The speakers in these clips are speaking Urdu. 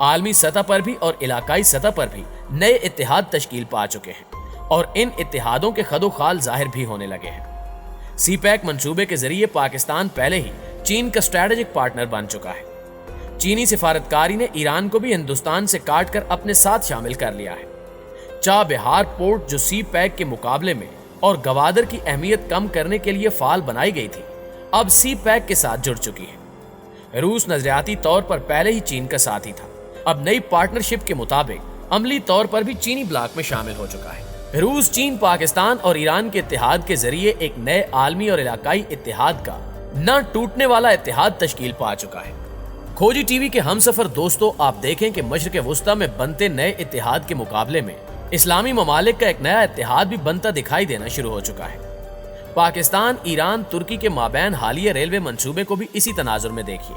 عالمی سطح پر بھی اور علاقائی سطح پر بھی نئے اتحاد تشکیل پا چکے ہیں اور ان اتحادوں کے خد و خال ظاہر بھی ہونے لگے ہیں۔ سی پیک منصوبے کے ذریعے پاکستان پہلے ہی چین کا اسٹریٹجک پارٹنر بن چکا ہے۔ چینی سفارتکاری نے ایران کو بھی ہندوستان سے کاٹ کر اپنے ساتھ شامل کر لیا ہے۔ چابہار پورٹ جو سی پیک کے مقابلے میں اور گوادر کی اہمیت کم کرنے کے لیے فعال بنائی گئی تھی، اب سی پیک کے ساتھ جڑ چکی ہے۔ روس نظریاتی طور پر پہلے ہی چین کا ساتھی تھا، اب نئی پارٹنرشپ کے مطابق عملی طور پر بھی چینی بلاک میں شامل ہو چکا ہے۔ روس، چین، پاکستان اور ایران کے اتحاد کے ذریعے ایک نئے عالمی اور علاقائی اتحاد کا نہ ٹوٹنے والا اتحاد تشکیل پا چکا ہے۔ کھوجی ٹی وی کے ہم سفر دوستو، آپ دیکھیں کہ مشرق وسطیٰ میں بنتے نئے اتحاد کے مقابلے میں اسلامی ممالک کا ایک نیا اتحاد بھی بنتا دکھائی دینا شروع ہو چکا ہے۔ پاکستان، ایران، ترکی کے مابین حالیہ ریلوے منصوبے کو بھی اسی تناظر میں دیکھیے۔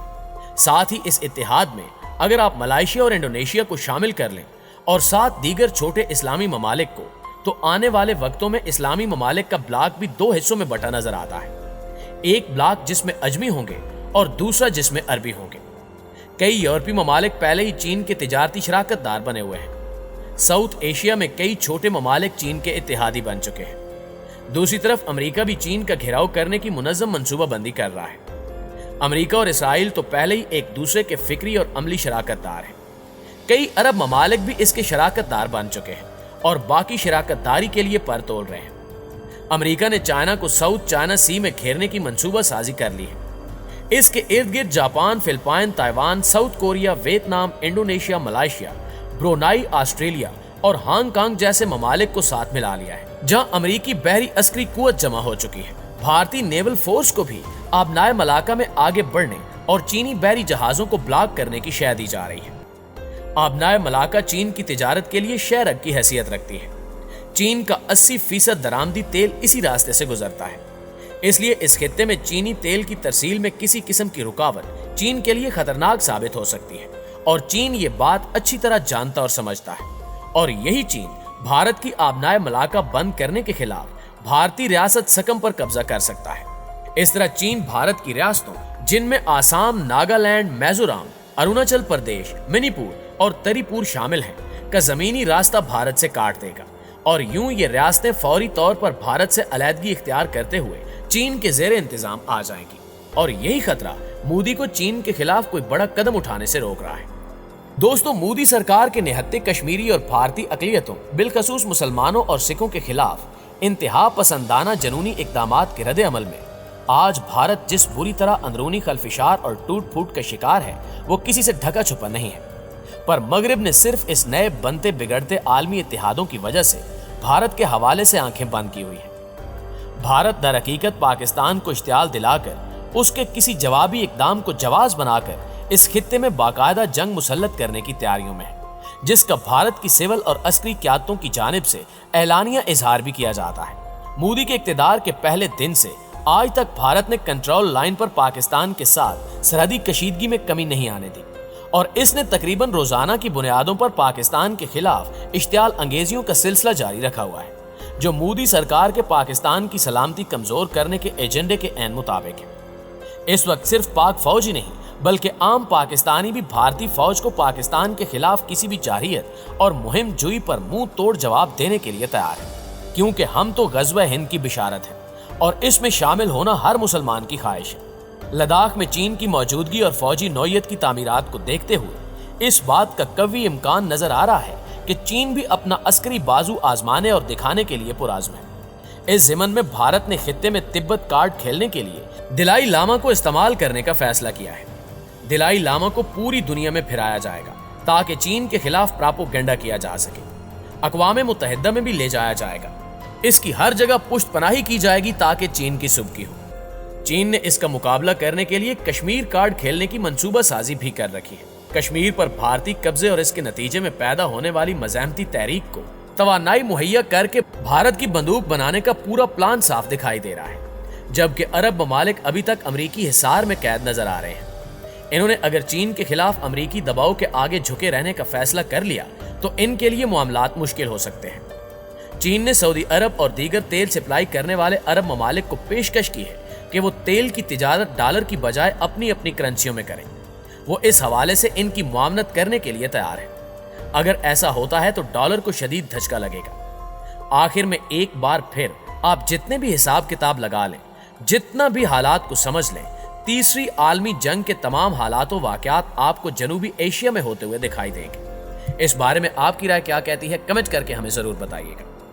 ساتھ ہی اس اتحاد میں اگر آپ ملائیشیا اور انڈونیشیا کو شامل کر لیں اور ساتھ دیگر چھوٹے اسلامی ممالک کو، تو آنے والے وقتوں میں اسلامی ممالک کا بلاک بھی دو حصوں میں بٹا نظر آتا ہے، ایک بلاک جس میں اجمی ہوں گے اور دوسرا جس میں عربی ہوں گے۔ کئی یورپی ممالک پہلے ہی چین کے تجارتی شراکت دار بنے ہوئے ہیں۔ ساؤتھ ایشیا میں کئی چھوٹے ممالک چین کے اتحادی بن چکے ہیں۔ دوسری طرف امریکہ بھی چین کا گھیراؤ کرنے کی منظم منصوبہ بندی کر رہا ہے۔ امریکہ اور اسرائیل تو پہلے ہی ایک دوسرے کے فکری اور عملی شراکت دار ہیں۔ کئی عرب ممالک بھی اس کے شراکت دار بن چکے ہیں اور باقی شراکت داری کے لیے پر تول رہے ہیں۔ امریکہ نے چائنا کو ساؤتھ چائنا سی میں گھیرنے کی منصوبہ سازی کر لی ہے۔ اس کے ارد گرد Japan, Philippines, Taiwan, south Korea, Vietnam, Indonesia, Malaysia, Brunei, Australia اور ہانگ کانگ جیسے ممالک کو ساتھ ملا لیا ہے، جہاں امریکی بحری عسکری قوت جمع ہو چکی ہے۔ بھارتی نیول فورس کو بھی آبنائے ملاقہ میں آگے بڑھنے اور چینی بحری جہازوں کو بلاک کرنے کی شے دی جا رہی ہے۔ آبنائے ملاقہ چین کی تجارت کے لیے شہ رگ کی حیثیت رکھتی ہے۔ چین کا 80% درآمدی تیل اسی راستے سے گزرتا ہے، اس لیے اس خطے میں چینی تیل کی ترسیل میں کسی قسم کی رکاوٹ چین کے لیے خطرناک ثابت ہو سکتی ہے، اور چین یہ بات اچھی طرح جانتا اور سمجھتا ہے، اور یہی چین بھارت کی آبنائے ملاقہ بند کرنے کے خلاف بھارتی ریاست سکم پر قبضہ کر سکتا ہے۔ اس طرح چین بھارت کی ریاستوں جن میں آسام، ناگالینڈ، میزورام، اروناچل پردیش، منی پور اور تری پور شامل ہیں کا زمینی راستہ بھارت سے کاٹ دے گا، اور یوں یہ ریاستیں فوری طور پر بھارت سے علیحدگی اختیار کرتے ہوئے چین کے زیر انتظام آ جائیں گی، اور یہی خطرہ مودی کو چین کے خلاف کوئی بڑا قدم اٹھانے سے روک رہا ہے۔ دوستو، مودی سرکار کے نہتے کشمیری اور بھارتی اقلیتوں بالخصوص مسلمانوں اور سکھوں کے خلاف انتہا پسندانہ جنونی اقدامات کے رد عمل میں آج بھارت جس بری طرح اندرونی خلفشار اور ٹوٹ پھوٹ کا شکار ہے وہ کسی سے ڈھکا چھپا نہیں ہے، پر مغرب نے صرف اس نئے بنتے بگڑتے عالمی اتحادوں کی وجہ سے بھارت کے حوالے سے آنکھیں بند کی ہوئی ہیں۔ بھارت در حقیقت پاکستان کو اشتعال دلا کر اس کے کسی جوابی اقدام کو جواز بنا کر اس خطے میں باقاعدہ جنگ مسلط کرنے کی تیاریوں میں ہے، جس کا بھارت کی سول اور عسکری قیادتوں کی جانب سے اعلانیہ اظہار بھی کیا جاتا ہے۔ مودی کے اقتدار کے پہلے دن سے آج تک بھارت نے کنٹرول لائن پر پاکستان کے ساتھ سرحدی کشیدگی میں کمی نہیں آنے دی، اور اس نے تقریباً روزانہ کی بنیادوں پر پاکستان کے خلاف اشتعال انگیزیوں کا سلسلہ جاری رکھا ہوا ہے، جو مودی سرکار کے پاکستان کی سلامتی کمزور کرنے کے ایجنڈے کے عین مطابق ہے۔ اس وقت صرف پاک فوج ہی نہیں بلکہ عام پاکستانی بھی بھارتی فوج کو پاکستان کے خلاف کسی بھی جارحیت اور مہم جوئی پر منہ توڑ جواب دینے کے لیے تیار ہے، کیونکہ ہم تو غزوہ ہند کی بشارت ہے اور اس میں شامل ہونا ہر مسلمان کی خواہش ہے۔ لداخ میں چین کی موجودگی اور فوجی نوعیت کی تعمیرات کو دیکھتے ہوئے اس بات کا قوی امکان نظر آ رہا ہے کہ چین بھی اپنا عسکری بازو آزمانے اور دکھانے کے لیے پرعزم ہے۔ اس ضمن میں بھارت نے خطے میں تبت کارڈ کھیلنے کے لیے دلائی لاما کو استعمال کرنے کا فیصلہ کیا ہے۔ دلائی لاما کو پوری دنیا میں پھرایا جائے گا تاکہ چین کے خلاف پراپوگنڈا کیا جا سکے، اقوام متحدہ میں بھی لے جایا جائے گا، اس کی ہر جگہ پشت پناہی کی جائے گی تاکہ چین کی سبکی ہو۔ چین نے اس کا مقابلہ کرنے کے لیے کشمیر کارڈ کھیلنے کی منصوبہ سازی بھی کر رکھی ہے۔ کشمیر پر بھارتی قبضے اور اس کے نتیجے میں پیدا ہونے والی مزاحمتی تحریک کو توانائی مہیا کر کے بھارت کی بندوق بنانے کا پورا پلان صاف دکھائی دے رہا ہے، جبکہ عرب ممالک ابھی تک امریکی حصار میں قید نظر آ رہے ہیں۔ انہوں نے اگر چین کے خلاف امریکی دباؤ کے آگے جھکے رہنے کا فیصلہ کر لیا تو ان کے لیے معاملات مشکل ہو سکتے ہیں۔ چین نے سعودی عرب اور دیگر تیل سپلائی کرنے والے عرب ممالک کو پیشکش کی ہے کہ وہ تیل کی تجارت ڈالر کی بجائے اپنی اپنی کرنسیوں میں کریں۔ وہ اس حوالے سے ان کی معاونت کرنے کے لیے تیار ہے۔ اگر ایسا ہوتا ہے تو ڈالر کو شدید دھچکا لگے گا۔ آخر میں ایک بار پھر آپ جتنے بھی حساب کتاب لگا لیں، جتنا بھی حالات کو سمجھ لیں، تیسری عالمی جنگ کے تمام حالات و واقعات آپ کو جنوبی ایشیا میں ہوتے ہوئے دکھائی دیں گے۔ اس بارے میں آپ کی رائے کیا کہتی ہے؟ کمنٹ کر کے ہمیں ضرور بتائیے گا۔